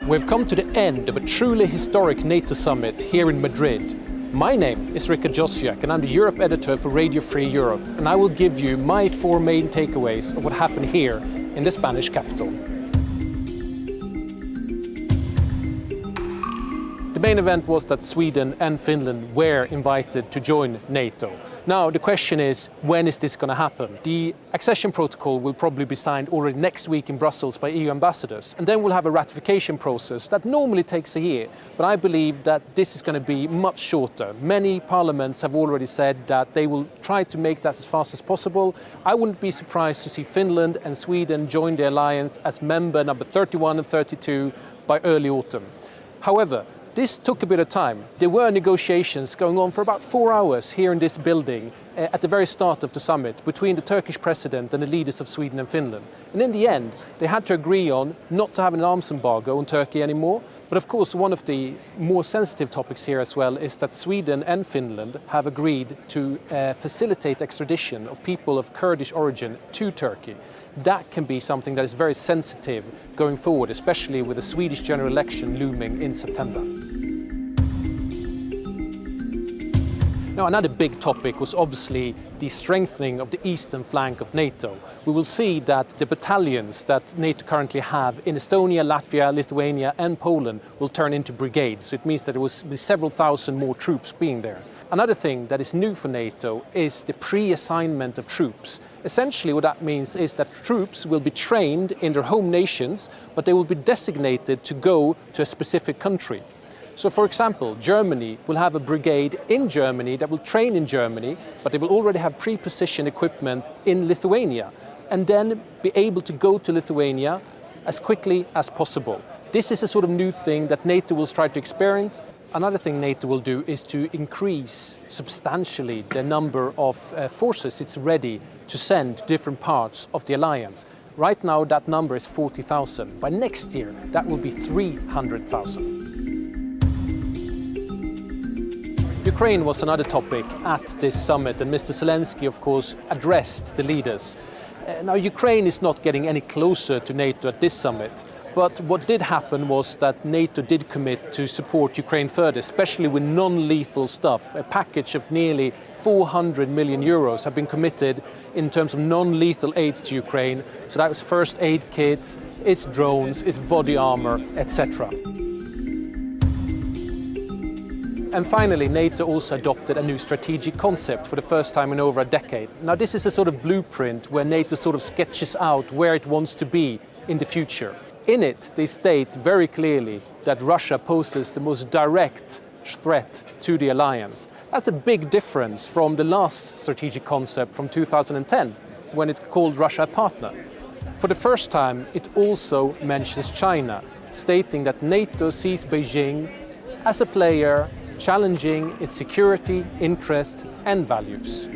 We've come to the end of a truly historic NATO summit here in Madrid. My name is Richard Josiak and I'm the Europe editor for Radio Free Europe, and I will give you my 4 main takeaways of what happened here in the Spanish capital. The main event was that Sweden and Finland were invited to join NATO. Now the question is, when is this going to happen? The accession protocol will probably be signed already next week in Brussels by EU ambassadors, and then we'll have a ratification process that normally takes a year. But I believe that this is going to be much shorter. Many parliaments have already said that they will try to make that as fast as possible. I wouldn't be surprised to see Finland and Sweden join the alliance as member number 31 and 32 by early autumn. However, this took a bit of time. There were negotiations going on for about 4 hours here in this building at the very start of the summit between the Turkish president and the leaders of Sweden and Finland. And in the end, they had to agree on not to have an arms embargo on Turkey anymore. But of course, one of the more sensitive topics here as well is that Sweden and Finland have agreed to facilitate extradition of people of Kurdish origin to Turkey. That can be something that is very sensitive going forward, especially with the Swedish general election looming in September. Now, another big topic was obviously the strengthening of the eastern flank of NATO. We will see that the battalions that NATO currently have in Estonia, Latvia, Lithuania and Poland will turn into brigades. So it means that there will be several thousand more troops being there. Another thing that is new for NATO is the pre-assignment of troops. Essentially what that means is that troops will be trained in their home nations, but they will be designated to go to a specific country. So for example, Germany will have a brigade in Germany that will train in Germany, but they will already have pre-positioned equipment in Lithuania and then be able to go to Lithuania as quickly as possible. This is a sort of new thing that NATO will try to experience. Another thing NATO will do is to increase substantially the number of forces it's ready to send to different parts of the alliance. Right now that number is 40,000. By next year that will be 300,000. Ukraine was another topic at this summit, and Mr. Zelensky, of course, addressed the leaders. Now, Ukraine is not getting any closer to NATO at this summit, but what did happen was that NATO did commit to support Ukraine further, especially with non-lethal stuff. A package of nearly 400 million euros have been committed in terms of non-lethal aids to Ukraine. So that was first aid kits, its drones, its body armor, etc. And finally, NATO also adopted a new strategic concept for the first time in over a decade. Now, this is a sort of blueprint where NATO sort of sketches out where it wants to be in the future. In it, they state very clearly that Russia poses the most direct threat to the alliance. That's a big difference from the last strategic concept from 2010, when it called Russia a partner. For the first time, it also mentions China, stating that NATO sees Beijing as a player challenging its security, interests and values.